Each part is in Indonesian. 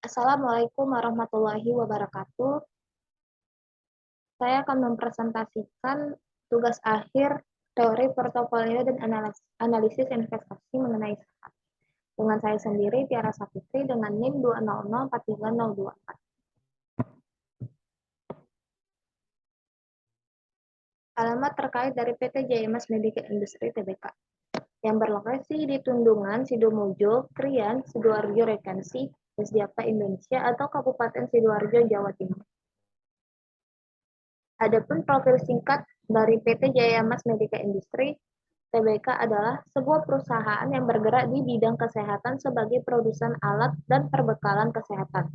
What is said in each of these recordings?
Assalamualaikum warahmatullahi wabarakatuh. Saya akan mempresentasikan tugas akhir teori portofolio dan analisis investasi mengenai saham. Dengan saya sendiri, Tiara Sapitri, dengan NIM 2004324. Alamat terkait dari PT JMS Medica Industri Tbk yang berlokasi di Tundungan, Sidomujo, Krian, Sidoarjo Regensi, Yogyakarta, Indonesia atau Kabupaten Sidoarjo, Jawa Timur. Adapun profil singkat dari PT Jaya Mas Medica Industri Tbk adalah sebuah perusahaan yang bergerak di bidang kesehatan sebagai produsen alat dan perbekalan kesehatan.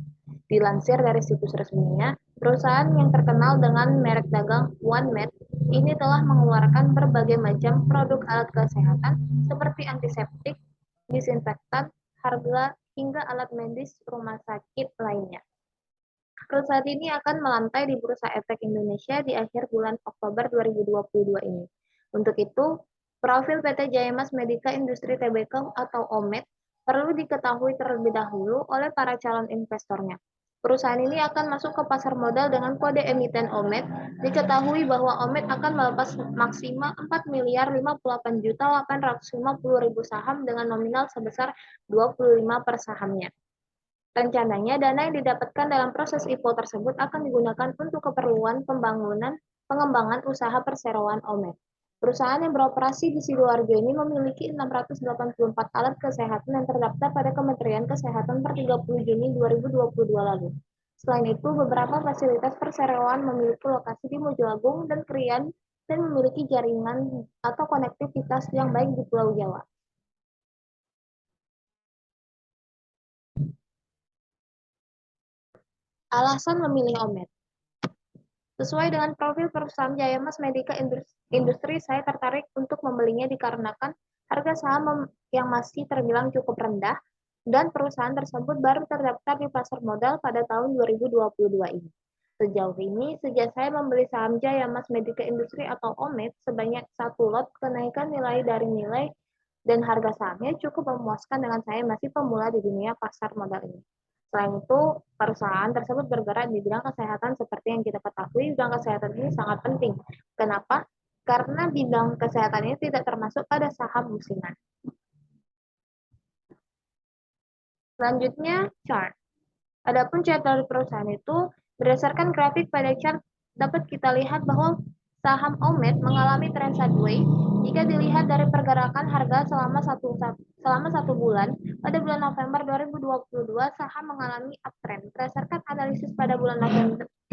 Dilansir dari situs resminya, perusahaan yang terkenal dengan merek dagang OneMed ini telah mengeluarkan berbagai macam produk alat kesehatan seperti antiseptik, disinfektan, harga, hingga alat medis rumah sakit lainnya. Perusahaan ini akan melantai di Bursa Efek Indonesia di akhir bulan Oktober 2022 ini. Untuk itu, profil PT Jayamas Medica Industri Tbk atau OMED perlu diketahui terlebih dahulu oleh para calon investornya. Perusahaan ini akan masuk ke pasar modal dengan kode emiten OMED. Diketahui bahwa OMED akan melepas maksimal 4.058.850.000 saham dengan nominal sebesar 25 per sahamnya. Rencananya, dana yang didapatkan dalam proses IPO tersebut akan digunakan untuk keperluan pengembangan usaha perseroan OMED. Perusahaan yang beroperasi di Sidoarjo ini memiliki 684 alat kesehatan yang terdaftar pada Kementerian Kesehatan per 30 Juni 2022 lalu. Selain itu, beberapa fasilitas perseroan memiliki lokasi di Mojoagung dan Krian dan memiliki jaringan atau konektivitas yang baik di Pulau Jawa. Alasan memilih OMED. Sesuai dengan profil perusahaan Jayamas Medica Industri, saya tertarik untuk membelinya dikarenakan harga saham yang masih terbilang cukup rendah dan perusahaan tersebut baru terdaftar di pasar modal pada tahun 2022 ini. Sejauh ini, sejak saya membeli saham Jayamas Medica Industri atau OMED sebanyak 1 lot, kenaikan nilai dari nilai dan harga sahamnya cukup memuaskan dengan saya masih pemula di dunia pasar modal ini. Selain itu, perusahaan tersebut bergerak di bidang kesehatan seperti yang kita ketahui, bidang kesehatan ini sangat penting. Kenapa? Karena bidang kesehatan ini tidak termasuk pada saham musiman. Selanjutnya, chart. Adapun chart dari perusahaan itu, berdasarkan grafik pada chart, dapat kita lihat bahwa saham OMED mengalami tren sideways jika dilihat dari pergerakan harga selama satu bulan. Pada bulan November 2022, saham mengalami uptrend. Berdasarkan analisis pada bulan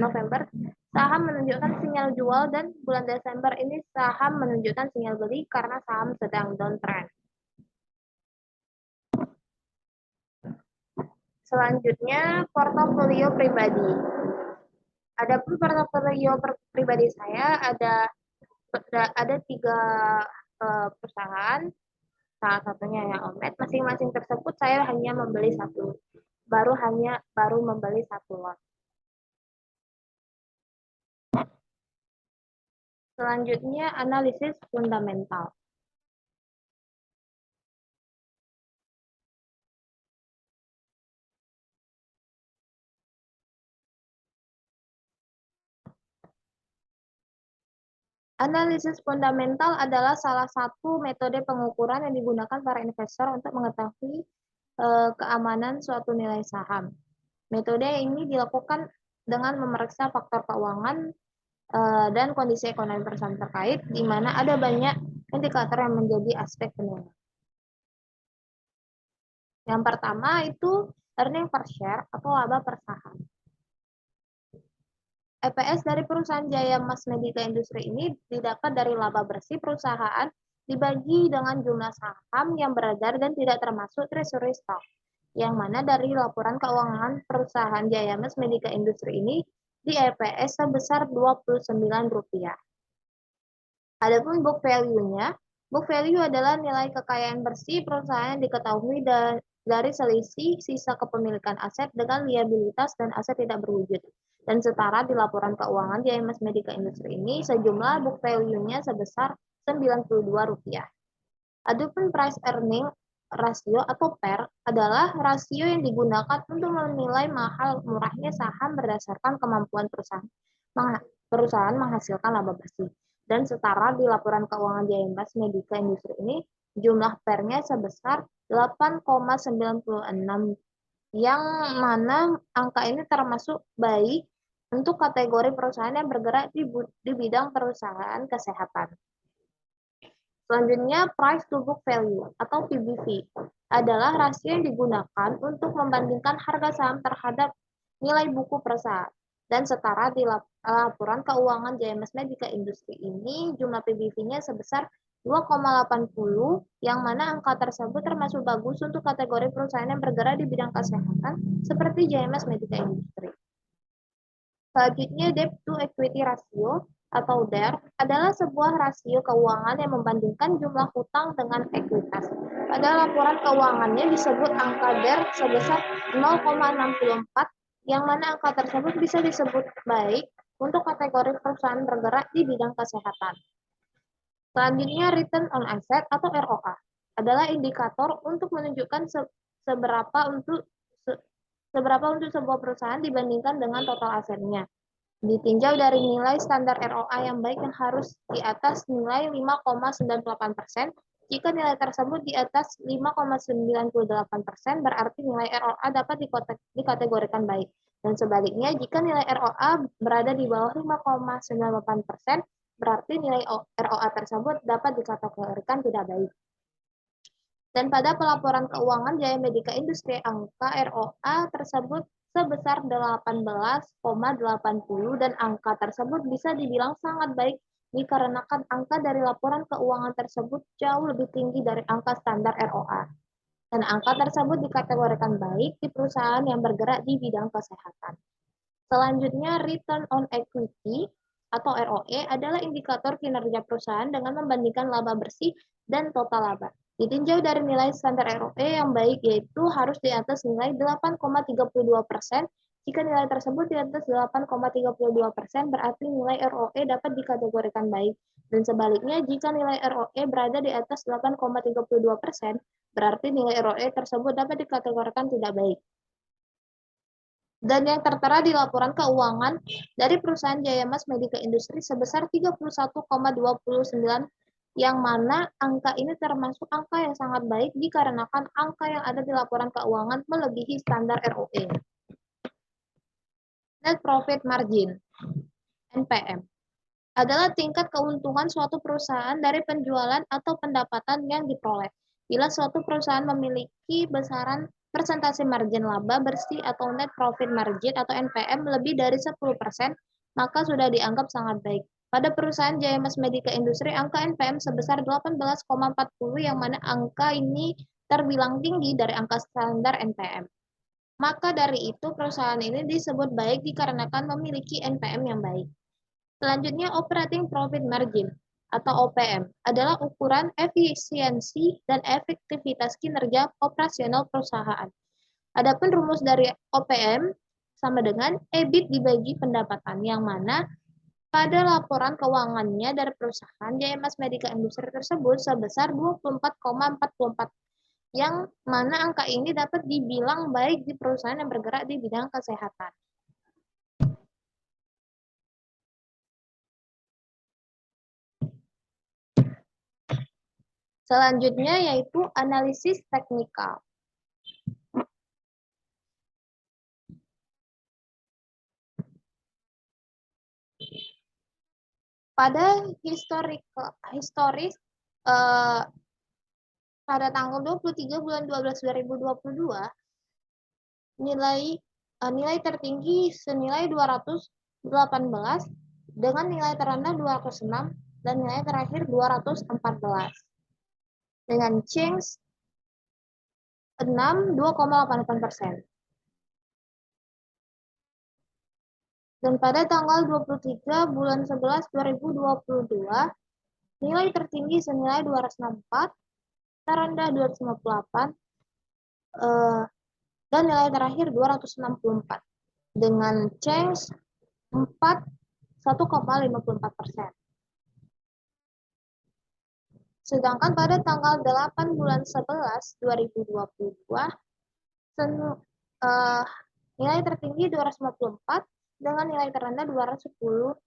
November, saham menunjukkan sinyal jual dan bulan Desember ini saham menunjukkan sinyal beli karena saham sedang downtrend. Selanjutnya, portofolio pribadi. Adapun portofolio pribadi saya ada 3 perusahaan, salah satunya yang OMED. Masing-masing tersebut saya hanya membeli baru membeli satu lot. Selanjutnya, analisis fundamental. Analisis fundamental adalah salah satu metode pengukuran yang digunakan para investor untuk mengetahui keamanan suatu nilai saham. Metode ini dilakukan dengan memeriksa faktor keuangan dan kondisi ekonomi perusahaan terkait, di mana ada banyak indikator yang menjadi aspek penilaian. Yang pertama itu earning per share atau laba per saham. EPS dari perusahaan Jaya Mas Medica Industri ini didapat dari laba bersih perusahaan dibagi dengan jumlah saham yang beredar dan tidak termasuk treasury stock, yang mana dari laporan keuangan perusahaan Jaya Mas Medica Industri ini di EPS sebesar Rp29. Adapun book value-nya, book value adalah nilai kekayaan bersih perusahaan yang diketahui dari selisih sisa kepemilikan aset dengan liabilitas dan aset tidak berwujud, dan setara di laporan keuangan JMS Medica Industri ini sejumlah book value-nya sebesar Rp92. Adapun price earning rasio atau PER adalah rasio yang digunakan untuk menilai mahal murahnya saham berdasarkan kemampuan perusahaan menghasilkan laba bersih. Dan setara di laporan keuangan Jaya Mas Medica Industri ini, jumlah PER-nya sebesar 8,96, yang mana angka ini termasuk baik untuk kategori perusahaan yang bergerak di bidang perusahaan kesehatan. Selanjutnya, price to book value atau PBV adalah rasio yang digunakan untuk membandingkan harga saham terhadap nilai buku perusahaan. Dan setara di laporan keuangan JMS Medica Industri ini, jumlah PBV-nya sebesar 2,80, yang mana angka tersebut termasuk bagus untuk kategori perusahaan yang bergerak di bidang kesehatan seperti JMS Medica Industri. Selanjutnya, debt to equity ratio atau DER adalah sebuah rasio keuangan yang membandingkan jumlah hutang dengan ekuitas. Pada laporan keuangannya disebut angka DER sebesar 0,64, yang mana angka tersebut bisa disebut baik untuk kategori perusahaan bergerak di bidang kesehatan. Selanjutnya, return on asset atau ROA adalah indikator untuk menunjukkan seberapa untuk sebuah perusahaan dibandingkan dengan total asetnya. Ditinjau dari nilai standar ROA yang baik yang harus di atas nilai 5,98%. Jika nilai tersebut di atas 5,98%, berarti nilai ROA dapat dikategorikan baik. Dan sebaliknya, jika nilai ROA berada di bawah 5,98%, berarti nilai ROA tersebut dapat dikategorikan tidak baik. Dan pada pelaporan keuangan Jaya Medica Industri, angka ROA tersebut sebesar 18,80, dan angka tersebut bisa dibilang sangat baik dikarenakan angka dari laporan keuangan tersebut jauh lebih tinggi dari angka standar ROA. Dan angka tersebut dikategorikan baik di perusahaan yang bergerak di bidang kesehatan. Selanjutnya, return on equity atau ROE adalah indikator kinerja perusahaan dengan membandingkan laba bersih dan total laba. Ditinjau dari nilai standar ROE yang baik, yaitu harus di atas nilai 8,32%. Jika nilai tersebut di atas 8,32%, berarti nilai ROE dapat dikategorikan baik. Dan sebaliknya, jika nilai ROE berada di atas 8,32%, berarti nilai ROE tersebut dapat dikategorikan tidak baik. Dan yang tertera di laporan keuangan dari perusahaan Jaya Mas Medica Industri sebesar 31,29, yang mana angka ini termasuk angka yang sangat baik dikarenakan angka yang ada di laporan keuangan melebihi standar ROE. Net Profit Margin (NPM) adalah tingkat keuntungan suatu perusahaan dari penjualan atau pendapatan yang diperoleh. Bila suatu perusahaan memiliki besaran persentase margin laba bersih atau net profit margin atau NPM lebih dari 10%, maka sudah dianggap sangat baik. Pada perusahaan Jaya Mas Medica Industri, angka NPM sebesar 18,40, yang mana angka ini terbilang tinggi dari angka standar NPM. Maka dari itu perusahaan ini disebut baik dikarenakan memiliki NPM yang baik. Selanjutnya, operating profit margin atau OPM adalah ukuran efisiensi dan efektivitas kinerja operasional perusahaan. Adapun rumus dari OPM sama dengan EBIT dibagi pendapatan, yang mana pada laporan keuangannya dari perusahaan Jaya Mas Medica Industri tersebut sebesar 24,44, yang mana angka ini dapat dibilang baik di perusahaan yang bergerak di bidang kesehatan. Selanjutnya yaitu analisis teknikal. Pada historis pada tanggal 23 bulan 12 2022, nilai tertinggi senilai 218, dengan nilai terendah 206, dan nilai terakhir 214. Dengan change 2,88%. Dan pada tanggal 23 bulan 11 2022, nilai tertinggi senilai 264, terendah 258, dan nilai terakhir 264 dengan change 1,54%. Sedangkan pada tanggal 8 bulan 11 2022, eh, nilai tertinggi 254 dengan nilai terendah 210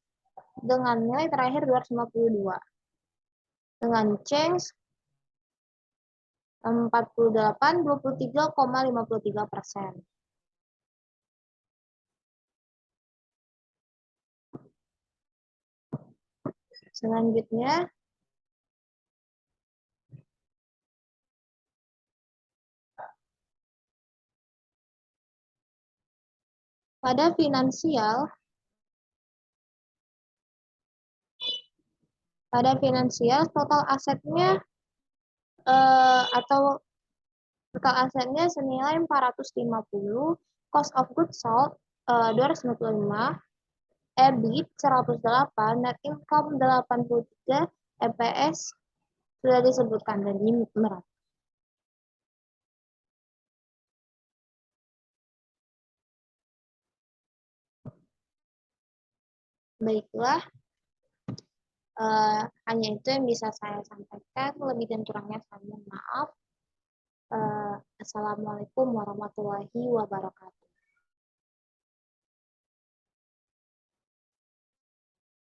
dengan nilai terakhir 252 dengan change 48,23,53%. Selanjutnya, pada finansial total asetnya atau total asetnya senilai 450, cost of goods sold 295, EBIT 108, net income 83, EPS sudah disebutkan dan ini merata. Baiklah, hanya itu yang bisa saya sampaikan. Lebih dan kurangnya saya mohon maaf. Assalamualaikum warahmatullahi wabarakatuh.